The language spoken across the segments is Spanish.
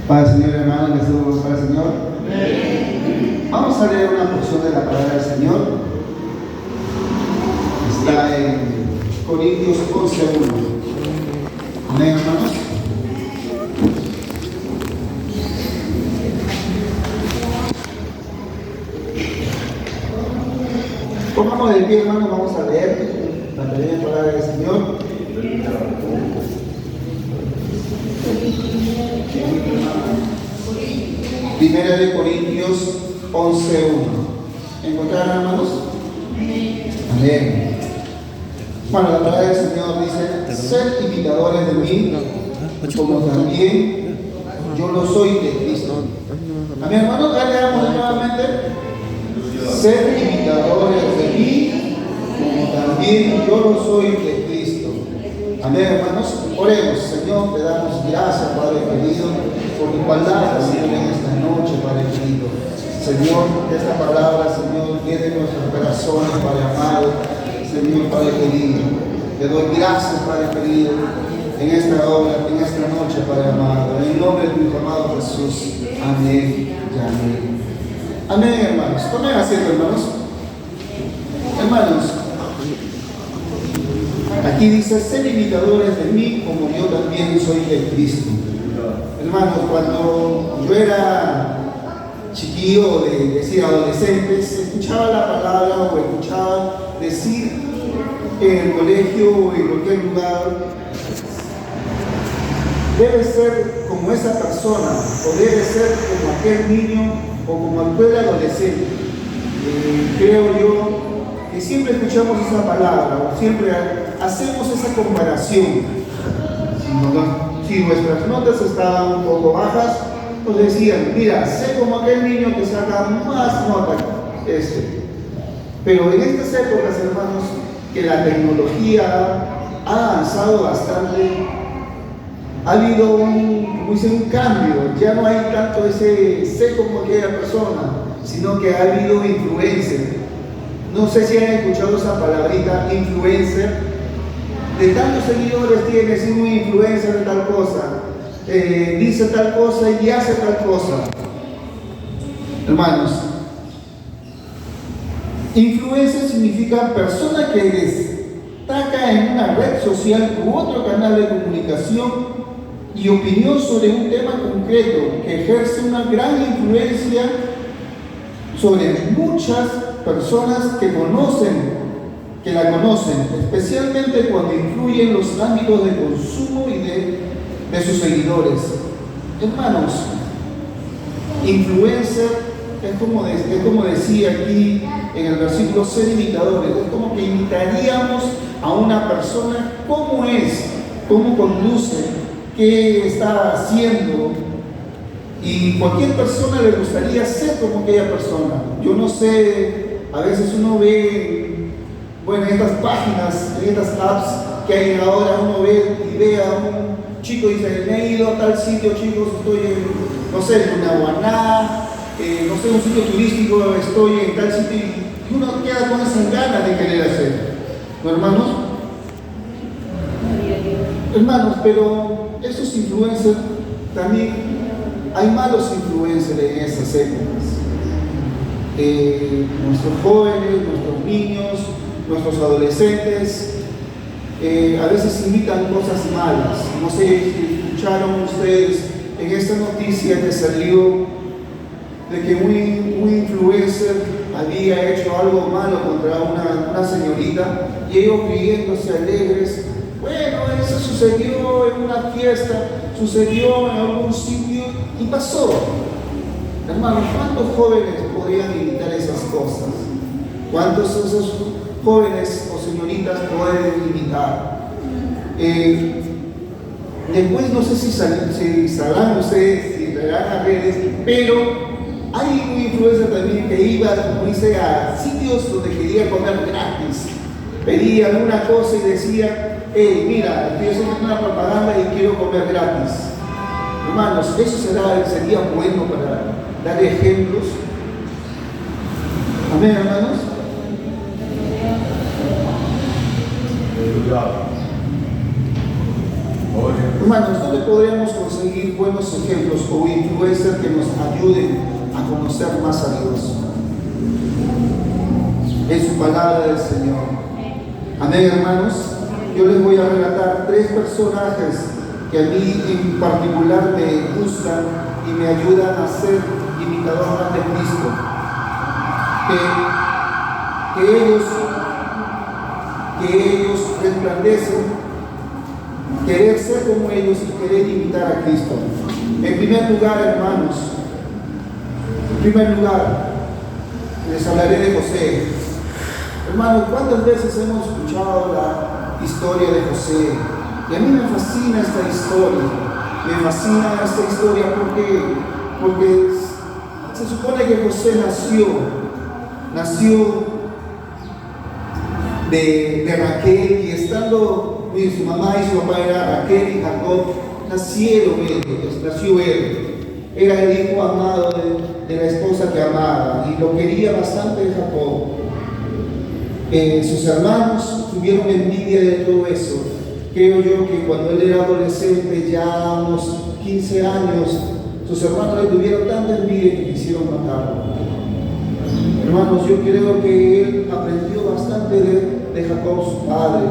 Para el Señor, hermano, que estuvo para el Señor. Vamos a leer una porción de la palabra del Señor. Está en Corintios 11:1. Amén, hermanos. Pongamos de pie, hermano, vamos a leer la pequeña palabra del Señor. Primera de Corintios 11:1. ¿Encontraron, hermanos? Amén. Bueno, la palabra del Señor dice: sed imitadores de mí, como también yo lo soy de Cristo. Amén, hermanos. Leamos nuevamente: sed imitadores de mí, como también yo lo soy de Cristo. Amén, hermanos. Oremos. Señor, te damos gracias, Padre querido, por tu palabra, Señor, en esta noche, Padre querido. Señor, esta palabra, Señor, llene nuestros corazones, Padre amado. Señor, Padre querido, te doy gracias, Padre querido, en esta hora, en esta noche, Padre amado. En el nombre de tu Hijo amado Jesús. Amén y amén. Amén, hermanos. Tomen asiento, hermanos. Hermanos, aquí dice: sed imitadores de mí, como yo también soy de Cristo. Hermanos, cuando yo era chiquillo, decir adolescente, se escuchaba la palabra o escuchaba decir en el colegio o en cualquier lugar: debe ser como esa persona, o debe ser como aquel niño o como aquel adolescente. Creo yo que siempre escuchamos esa palabra, o siempre hacemos esa comparación. Si nuestras notas estaban un poco bajas, nos decían: mira, sé como aquel niño que saca más notas. Pero en estas épocas, hermanos, que la tecnología ha avanzado bastante, ha habido un cambio. Ya no hay tanto ese sé como aquella persona, sino que ha habido influencer. No sé si han escuchado esa palabrita, influencer. De tantos seguidores tienes un influencer de tal cosa, dice tal cosa y hace tal cosa. Hermanos, influencer significa persona que destaca en una red social u otro canal de comunicación y opinión sobre un tema concreto, que ejerce una gran influencia sobre muchas personas que la conocen, especialmente cuando influye en los ámbitos de consumo y de sus seguidores. Hermanos, influencer es como decía aquí en el versículo: ser imitadores. Es como que imitaríamos a una persona, cómo es, cómo conduce, qué está haciendo, y cualquier persona le gustaría ser como aquella persona. Yo no sé, a veces uno ve, bueno, en estas páginas, en estas apps que hay ahora, uno ve a un chico y dice: me he ido a tal sitio, chicos, estoy en, no sé, en Nahuaná, no sé, un sitio turístico, estoy en tal sitio, y uno queda con esas ganas de querer hacer. ¿No, hermanos? Hermanos, pero esos influencers también, hay malos influencers en esas épocas. Nuestros jóvenes, nuestros niños, nuestros adolescentes, a veces imitan cosas malas. No sé si escucharon ustedes en esta noticia que salió de que un influencer había hecho algo malo contra una señorita, y ellos riéndose alegres. Bueno, eso sucedió en una fiesta, sucedió en algún sitio y pasó. Hermanos, ¿cuántos jóvenes podrían imitar esas cosas? ¿Cuántos de esos jóvenes o señoritas pueden imitar? Después no sé si sabrán ustedes, si verán a redes, pero hay un influencer también que iba, como dice, a sitios donde quería comer gratis. Pedía alguna cosa y decía: hey, mira, estoy haciendo una propaganda y quiero comer gratis. Hermanos, eso sería bueno para dar ejemplos. Amén, hermanos. Hermanos, ¿dónde podríamos conseguir buenos ejemplos o influencers que nos ayuden a conocer más a Dios? En su palabra del Señor. Amén, hermanos. Yo les voy a relatar 3 personajes que a mí en particular me gustan y me ayudan a ser imitador más de Cristo. Que ellos resplandecen, querer ser como ellos y querer imitar a Cristo. En primer lugar, hermanos, les hablaré de José. Hermanos, ¿cuántas veces hemos escuchado la historia de José? Y a mí me fascina esta historia. Me fascina esta historia porque se supone que José nació de Raquel, y estando su mamá y su papá era Raquel y Jacob, nació él. Era el hijo amado de la esposa que amaba y lo quería bastante Jacob. Sus hermanos tuvieron envidia de todo eso. Creo yo que cuando él era adolescente, ya a unos 15 años, sus hermanos le tuvieron tanta envidia que quisieron matarlo. Hermanos, yo creo que él aprendió bastante de Jacob, su padre.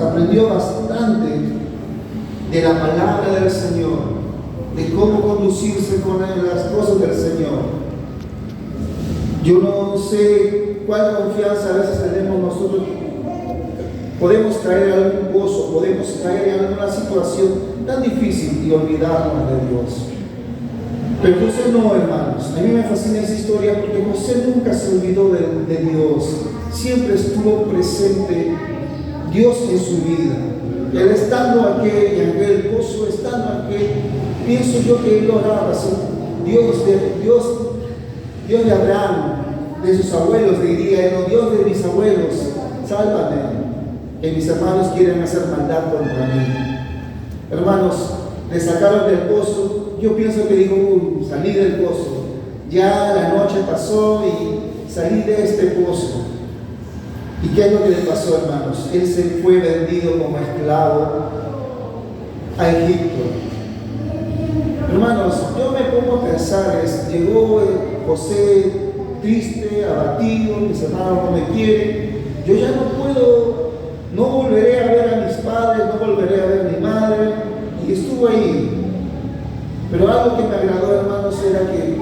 Aprendió bastante de la palabra del Señor, de cómo conducirse con las cosas del Señor. Yo no sé cuál confianza a veces tenemos nosotros. Podemos caer en algún pozo, podemos caer en alguna situación tan difícil y olvidarnos de Dios. Pero José no, hermanos. A mí me fascina esa historia porque José nunca se olvidó de Dios. Siempre estuvo presente Dios en su vida. Él estando aquí en aquel pozo, estando aquí, pienso yo que él oraba, Dios de Abraham, de sus abuelos, diría, no, Dios de mis abuelos, sálvame, que mis hermanos quieren hacer maldad contra mí. Hermanos, le sacaron del pozo. Yo pienso que dijo, salí del pozo, ya la noche pasó y salí de este pozo. ¿Y qué es lo que le pasó, hermanos? Él se fue vendido como esclavo a Egipto. Hermanos, yo me pongo a pensar, llegó José triste, abatido, mis hermanos no me quieren, yo ya no volveré a ver a mis padres, no volveré a ver a mi madre, y estuvo ahí. Pero algo que me agradó, hermanos, era que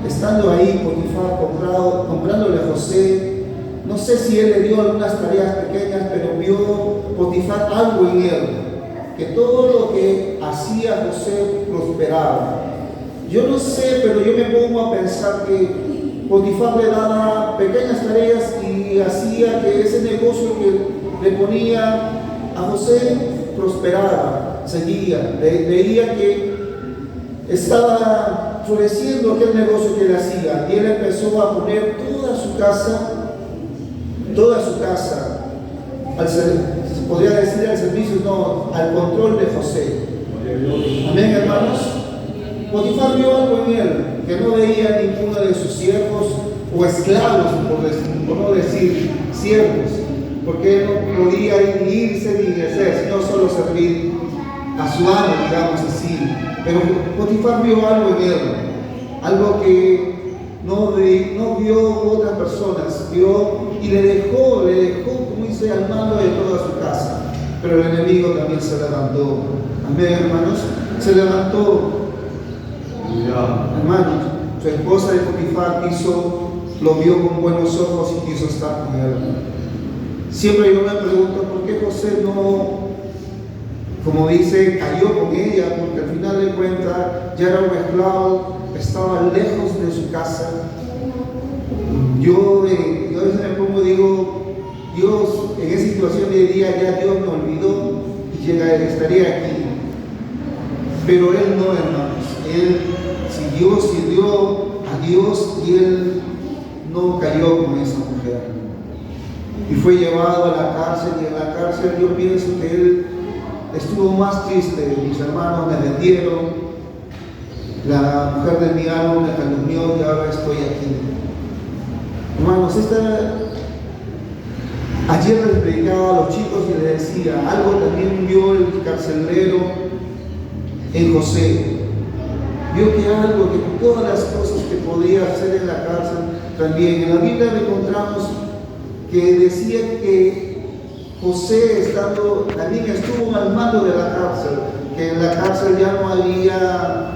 estando ahí, Potifar comprándole a José, no sé si él le dio algunas tareas pequeñas, pero vio Potifar algo en él, que todo lo que hacía José prosperaba. Yo no sé, pero yo me pongo a pensar que Potifar le daba pequeñas tareas y hacía que ese negocio que le ponía a José prosperara, seguía, veía que estaba floreciendo aquel negocio que él hacía, y él empezó a poner toda su casa, se podría decir al servicio, no, al control de José. Amén, hermanos. Potifar vio algo en él que no veía ninguno de sus siervos o esclavos, por no decir siervos, porque él no podía irse ni hacer, sino solo servir a su amo, digamos así. Pero Potifar vio algo en él, algo que no vio otras personas, vio y le dejó, como dice, al mando de toda su casa. Pero el enemigo también se levantó. Amén, hermanos. Se levantó. Hermanos, su esposa de Potifar lo vio con buenos ojos y quiso estar con él. Siempre yo me pregunto por qué José no, como dice, cayó con ella, porque al final de cuentas ya era un esclavo, estaba lejos de su casa. Yo a veces me pongo, digo, Dios, en esa situación de día ya Dios me olvidó y estaría aquí. Pero él no, hermanos. Él sirvió a Dios y él no cayó con esa mujer. Y fue llevado a la cárcel, y en la cárcel yo pienso que él estuvo más triste. Mis hermanos me vendieron, la mujer de mi alma me calumnió y ahora estoy aquí. Hermanos, Ayer les predicaba a los chicos y les decía, algo también vio el carcelero en José. Vio que algo, que todas las cosas que podía hacer en la cárcel también. En la Biblia encontramos que decía que José también estuvo al mando de la cárcel, que en la cárcel ya no había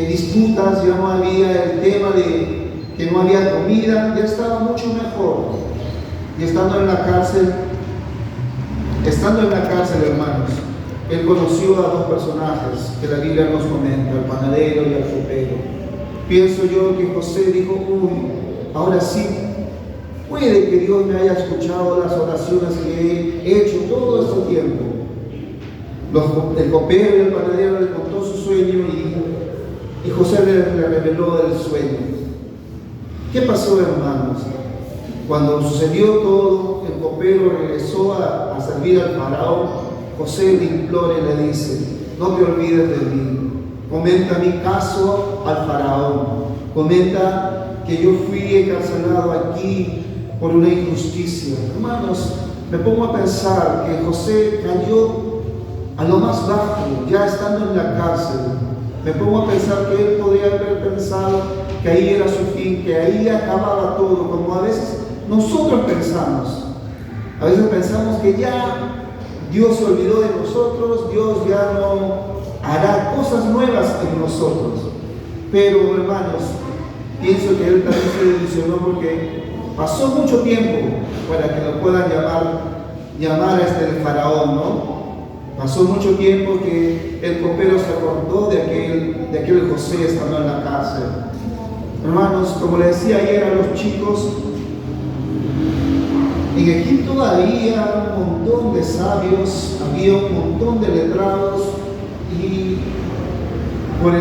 disputas, ya no había el tema de que no había comida, ya estaba mucho mejor. Y estando en la cárcel, hermanos, él conoció a dos personajes que la Biblia nos comenta, el panadero y el copero. Pienso yo que José dijo, ahora sí, puede que Dios me haya escuchado las oraciones que he hecho todo este tiempo. El copero y el panadero le contó su sueño y José le reveló el sueño. ¿Qué pasó, hermanos? Cuando sucedió todo, el copero regresó a servir al faraón. José le implora y le dice, no te olvides de mí. Comenta mi caso al faraón. Comenta que yo fui encarcelado aquí por una injusticia. Hermanos, me pongo a pensar que José cayó a lo más bajo, ya estando en la cárcel. Me pongo a pensar que él podría haber pensado que ahí era su fin, que ahí acababa todo, como a veces nosotros pensamos. A veces pensamos que ya Dios se olvidó de nosotros, Dios ya no hará cosas nuevas en nosotros. Pero, hermanos, pienso que él también se desilusionó porque pasó mucho tiempo para que lo puedan llamar el faraón, ¿no? Pasó mucho tiempo que el copero se acordó de aquel José estando en la cárcel. Hermanos, como le decía ayer a los chicos, en Egipto había un montón de sabios, había un montón de letrados y por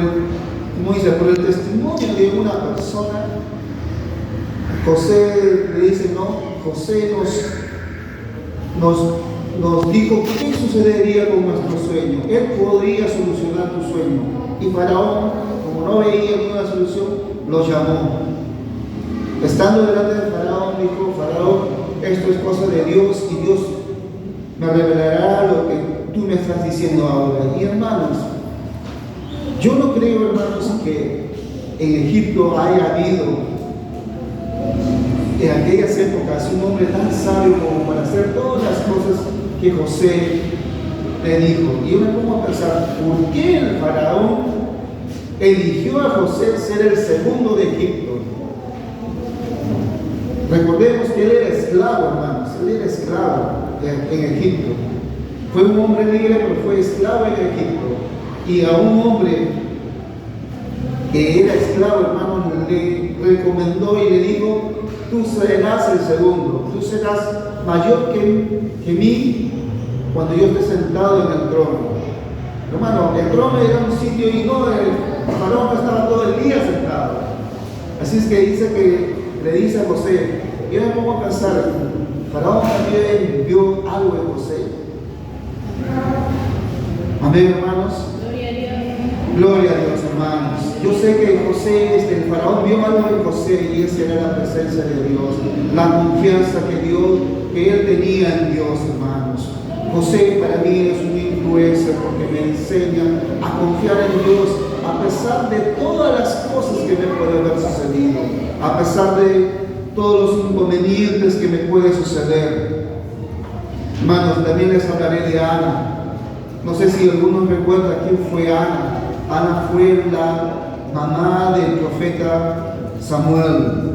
el testimonio de una persona, José le dice, no, José nos dijo qué sucedería con nuestro sueño. Él podría solucionar tu sueño. Y Faraón, como no veía ninguna solución, lo llamó. Estando delante de Faraón, dijo, Faraón, esto es cosa de Dios y Dios me revelará lo que tú me estás diciendo ahora. Y hermanos, yo no creo, hermanos, que en Egipto haya habido en aquellas épocas un hombre tan sabio como para hacer todas las cosas que José le dijo. Y yo me pongo a pensar, ¿por qué el faraón eligió a José ser el segundo de Egipto? Recordemos que él era esclavo, hermanos, él era esclavo en Egipto. Fue un hombre libre, pero fue esclavo en Egipto. Y a un hombre que era esclavo, hermano, le recomendó y le dijo, tú serás el segundo, tú serás mayor que mí cuando yo esté sentado en el trono. Hermano, el trono era un sitio y no, el faraón estaba todo el día sentado. Así es que le dice a José, yo me pongo a pensar, faraón también vio algo en José. Amén, hermanos. Gloria a Dios, hermanos. Yo sé que José, el faraón vio algo en José y esa era la presencia de Dios, la confianza que él tenía en Dios, hermanos. José para mí es una influencia porque me enseña a confiar en Dios a pesar de todas las cosas que me pueden haber sucedido, a pesar de todos los inconvenientes que me pueden suceder. Hermanos, también les hablaré de Ana. No sé si algunos recuerdan quién fue Ana. Ana fue la mamá del profeta Samuel.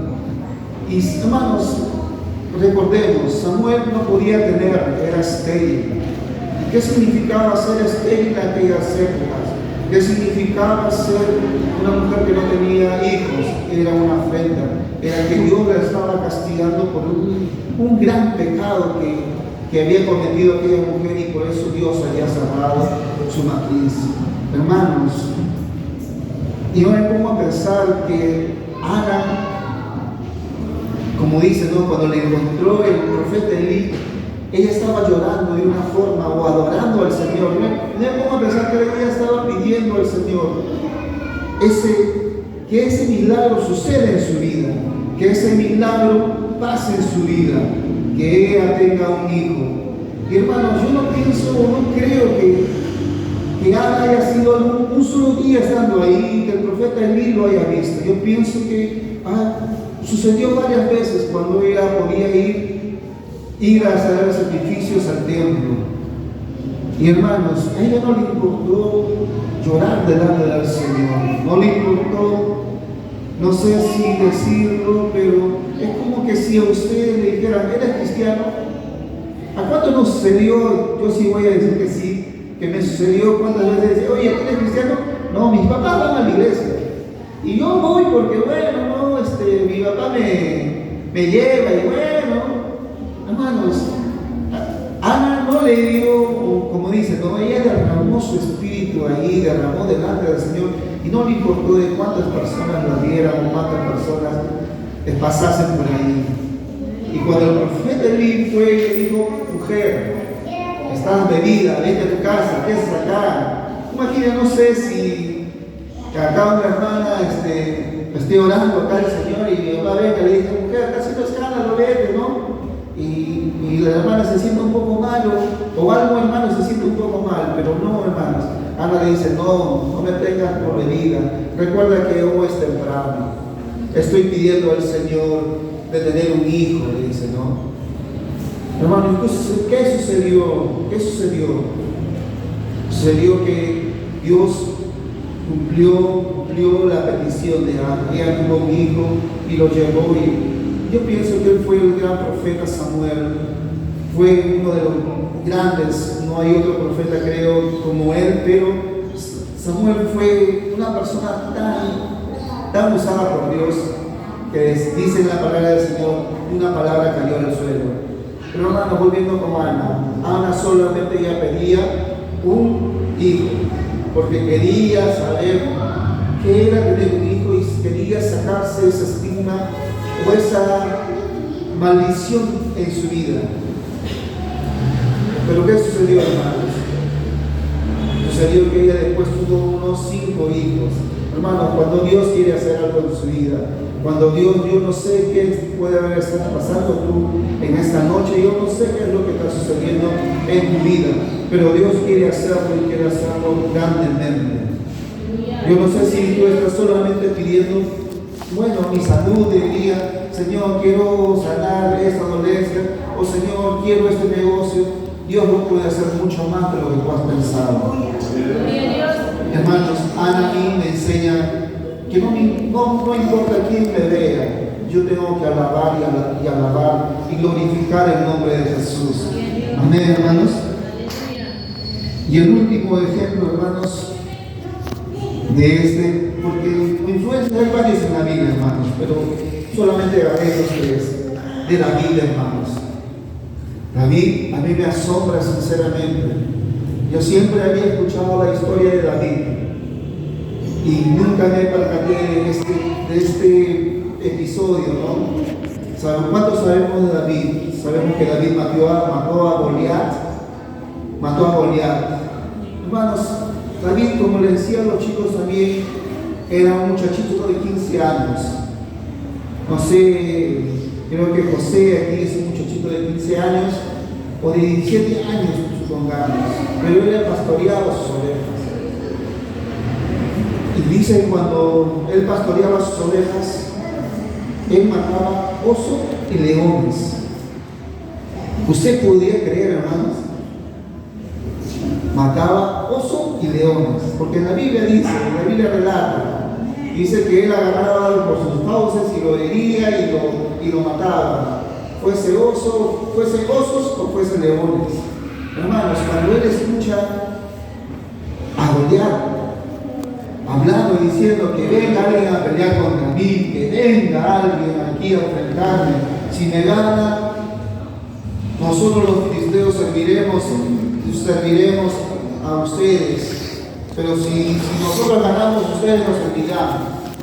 Y hermanos, recordemos, Samuel no podía tener, era estéril. ¿Qué significaba ser estéril en aquellas épocas? ¿Qué significaba ser una mujer que no tenía hijos? Era una afrenta, era que Dios la estaba castigando por un gran pecado que había cometido aquella mujer y por eso Dios había cerrado su matriz. Hermanos, y yo me pongo a pensar que Ana, como dice, ¿no? Cuando le encontró el profeta Elí, ella estaba llorando de una forma o adorando al Señor. Me pongo a pensar que ella estaba pidiendo al Señor que ese milagro suceda en su vida, que ese milagro pase en su vida, que ella tenga un hijo. Y hermanos, yo no pienso, no creo que Ana haya sido un solo día estando ahí, que el profeta Elí lo haya visto. Yo pienso que sucedió varias veces cuando ella podía ir a hacer sacrificios al templo. Y hermanos, a ella no le importó llorar delante del Señor, no le importó, no sé si decirlo, pero es como que si a ustedes le dijeran, ¿eres cristiano? ¿A cuánto nos sucedió? Yo sí voy a decir que sí, que me sucedió cuántas veces decía, oye, ¿tú eres cristiano? No, mis papás van a la iglesia. Y yo voy porque, bueno, no, mi papá me lleva y bueno, hermanos, Ana no le dio, como dice, no, ella derramó su espíritu ahí, derramó delante del Señor y no le importó de cuántas personas la vieran o cuántas personas pasasen por ahí. Y cuando el profeta Elí fue y le dijo, mujer, estás bebida, vete a tu casa, ¿qué haces acá? Imagina, no sé si acá una hermana esté orando acá el Señor y mi mamá venga y le dice, mujer, acá haciendo escándalo, vete, ¿no? Y la hermana se siente un poco mal, o algo hermano se siente un poco mal, pero no, hermanos. Ana le dice, no me tengas por bebida. Recuerda que hoy es temprano. Estoy pidiendo al Señor de tener un hijo, le dice, ¿no? Hermano, ¿qué sucedió? ¿Qué sucedió? Sucedió que Dios cumplió la petición de Ana. Ella tuvo un hijo y lo llevó y yo pienso que él fue el gran profeta Samuel, fue uno de los grandes, no hay otro profeta creo como él, pero Samuel fue una persona tan usada por Dios, que dice en la palabra del Señor, una palabra cayó al suelo. Pero hermano, volviendo con Ana solamente ella pedía un hijo, porque quería saber qué era tener un hijo y quería sacarse ese estigma o esa maldición en su vida. Pero ¿qué sucedió, hermanos? Sucedió que ella después tuvo unos 5 hijos. Hermanos, cuando Dios quiere hacer algo en su vida, cuando Dios, yo no sé qué puede haber estado pasando tú en esta noche, yo no sé qué es lo que está sucediendo en tu vida, pero Dios quiere hacerlo y quiere hacerlo grandemente. Yo no sé si tú estás solamente pidiendo, bueno, mi salud diría, Señor, quiero sanar esta dolencia, o Señor, quiero este negocio. Dios no puede hacer mucho más de lo que tú has pensado. Hermanos, Ana a mí me enseña que no importa quién me vea, yo tengo que alabar y alabar y glorificar el nombre de Jesús. Amén, hermanos. Y el último ejemplo, hermanos, porque influencia hay varios en la Biblia, hermanos, pero solamente agarré los 3 de la Biblia, hermanos. A mí me asombra sinceramente. Yo siempre había escuchado la historia de David y nunca me percaté de este episodio, ¿no? ¿Cuántos sabemos de David? Sabemos que David mató a Goliat. Hermanos, David, como le decía a los chicos también, era un muchachito de 15 años. No sé, creo que José aquí es un muchachito de 15 años o de 17 años, supongamos, pero él pastoreaba sus ovejas. Y dice que cuando él pastoreaba sus ovejas, él mataba osos y leones. ¿Usted podría creer, hermanos? Mataba osos y leones, porque en la Biblia relata, dice que él agarraba por sus fauces y lo hería y lo mataba, fuese osos o fuese leones. Hermanos, cuando él escucha a Goliat hablando y diciendo que venga alguien a pelear contra mí, que venga alguien aquí a enfrentarme, si me gana, nosotros los filisteos serviremos a ustedes, pero si nosotros ganamos, ustedes nos servirán.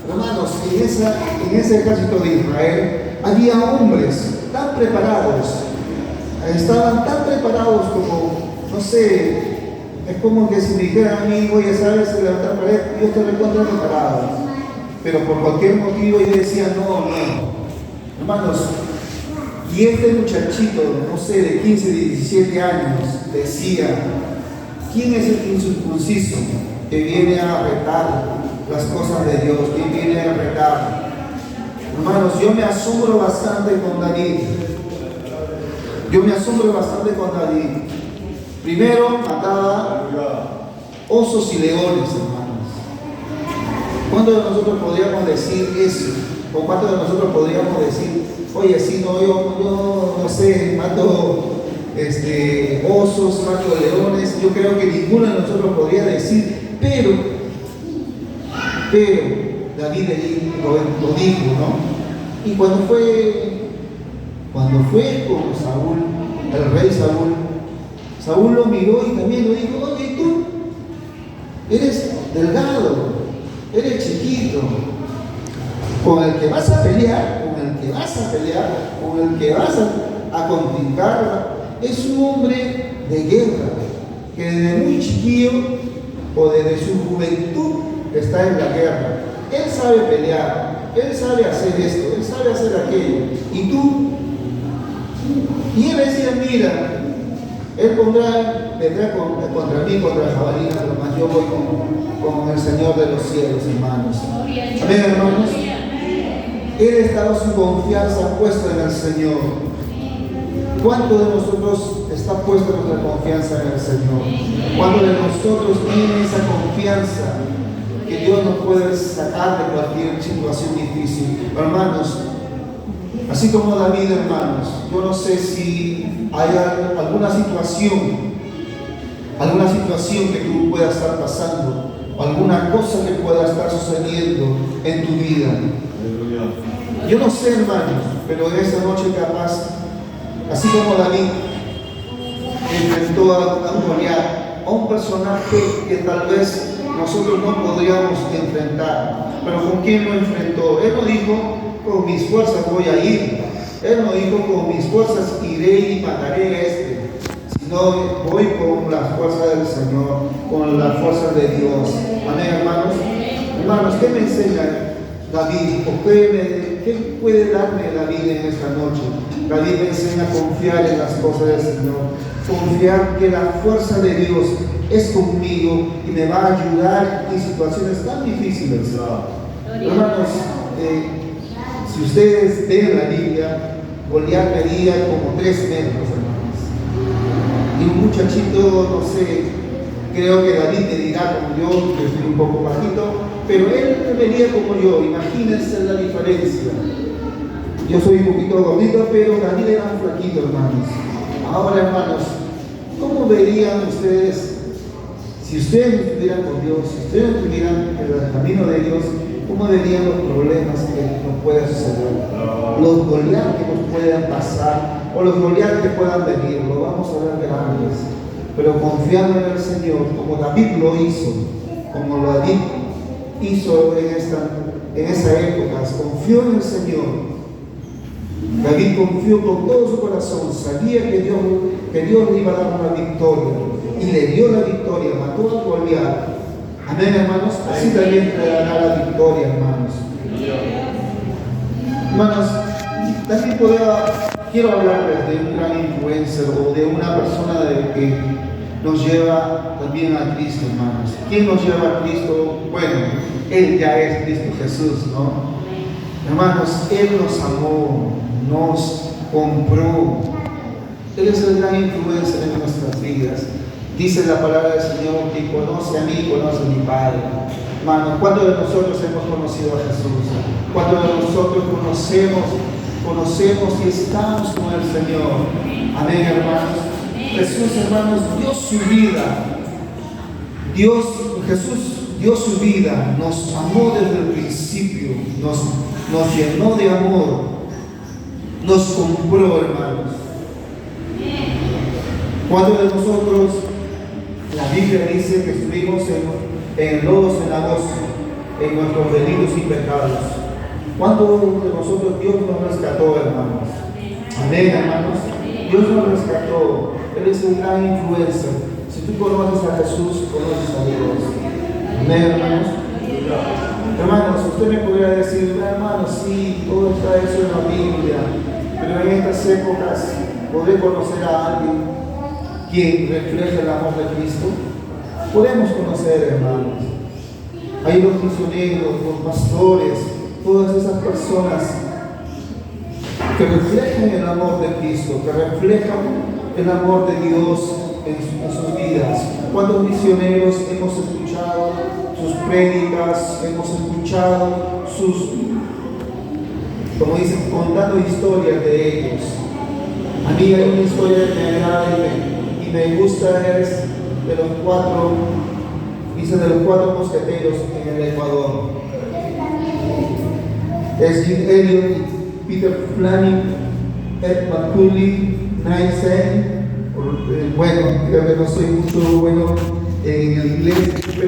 Hermanos, en ese ejército de Israel había hombres tan preparados, estaban tan preparados como, no sé, es como que si me dijeran a mí, oye, ¿sabes levantar pared? Yo estoy recontra preparado, pero por cualquier motivo yo decía, no. Hermanos, Y este muchachito, no sé, de 15, 17 años, decía, ¿quién es el incircunciso que viene a retar las cosas de Dios? ¿Quién viene a retar? Hermanos, yo me asombro bastante con David. Yo me asombro bastante con David. Primero mataba osos y leones, hermanos. ¿Cuántos de nosotros podríamos decir eso? ¿O cuántos de nosotros podríamos decir, oye, si no, yo no sé, mato osos, mato leones? Yo creo que ninguno de nosotros podría decir, pero David lo dijo, ¿no? Y cuando fue con Saúl, el rey Saúl lo miró y también lo dijo, oye, tú eres delgado, eres chiquito, con el que vas a pelear, con el que vas a contrincar, es un hombre de guerra, que desde muy chiquillo o desde su juventud está en la guerra. Él sabe pelear, él sabe hacer esto, él sabe hacer aquello. Y tú, y él decía, mira, él vendrá contra mí, contra el jabalí, pero más yo voy con el Señor de los cielos, hermanos. Amén, hermanos. Él estaba su confianza puesta en el Señor. ¿Cuánto de nosotros está puesta nuestra confianza en el Señor? ¿Cuánto de nosotros tiene esa confianza que Dios nos puede sacar de cualquier situación difícil? Hermanos, así como David, hermanos, yo no sé si hay alguna situación que tú puedas estar pasando, o alguna cosa que pueda estar sucediendo en tu vida. Yo no sé, hermanos, pero en esta noche capaz, así como David enfrentó a Goliat, a un personaje que tal vez nosotros no podríamos enfrentar, pero ¿con quién lo enfrentó? Él no dijo, con mis fuerzas voy a ir. Él no dijo, con mis fuerzas iré y mataré a este, sino voy con la fuerza del Señor, con la fuerza de Dios. Amén, hermanos. Hermanos, ¿qué me enseña David? ¿O qué puede darme David en esta noche? David me enseña a confiar en las cosas del Señor, confiar que la fuerza de Dios es conmigo y me va a ayudar en situaciones tan difíciles. Hermanos, si ustedes ven la Biblia, Goliat medía como 3 metros, hermanos. Y un muchachito, no sé, creo que David me dirá como yo, que soy un poco bajito, pero él medía como yo. Imagínense la diferencia. Yo soy un poquito gordito, pero David era un flaquito, hermanos. Ahora, hermanos, ¿cómo verían ustedes, si ustedes no estuvieran con Dios, si ustedes no estuvieran en el camino de Dios, cómo verían los problemas que nos pueden suceder? Los Goliat que nos puedan pasar, o los Goliat que puedan venir, lo vamos a ver grandes. Pero confiando en el Señor, como David lo hizo, como David hizo en esa época, confió en el Señor. David confió con todo su corazón, sabía que Dios le iba a dar una victoria, y le dio la victoria, mató a Goliat. Amén, hermanos. Así también te dará la victoria, hermanos. Hermanos, también quiero hablarles de un gran influencer o de una persona que nos lleva también a Cristo, hermanos. ¿Quién nos lleva a Cristo? Bueno, Él ya es Cristo Jesús, ¿no? Hermanos, Él nos amó, nos compró. Él es el gran influencer en nuestras vidas. Dice la palabra del Señor que conoce a mí, conoce a mi Padre. Hermanos, ¿cuántos de nosotros hemos conocido a Jesús? ¿Cuántos de nosotros conocemos y estamos con el Señor? Amén, hermanos. Jesús, hermanos, dio su vida. Jesús dio su vida, nos amó desde el principio, nos llenó de amor, nos compró, hermanos. ¿Cuántos de nosotros, la Biblia dice que estuvimos en lodo cenagoso, en nuestros delitos y pecados? ¿Cuántos de nosotros Dios nos rescató, hermanos? Amén, hermanos. Dios nos rescató. Él es un gran influencer. Si tú conoces a Jesús, conoces a Dios. Amén, hermanos. Hermanos, usted me podría decir, hermanos, sí, todo está eso en la Biblia, pero en estas épocas poder conocer a alguien quien refleja el amor de Cristo. Podemos conocer, hermanos. Hay los misioneros, los pastores, todas esas personas que reflejan el amor de Cristo, que reflejan el amor de Dios en sus vidas. ¿Cuántos misioneros hemos escuchado sus prédicas, hemos escuchado sus, como dicen, contando historias de ellos? A mí hay una historia que me agrada y me gusta, es de los cuatro mosqueteros en el Ecuador. Es Jim Elliot, Peter Fleming, Ed McCully, Nice. Bueno, creo que no soy mucho bueno en el inglés, pero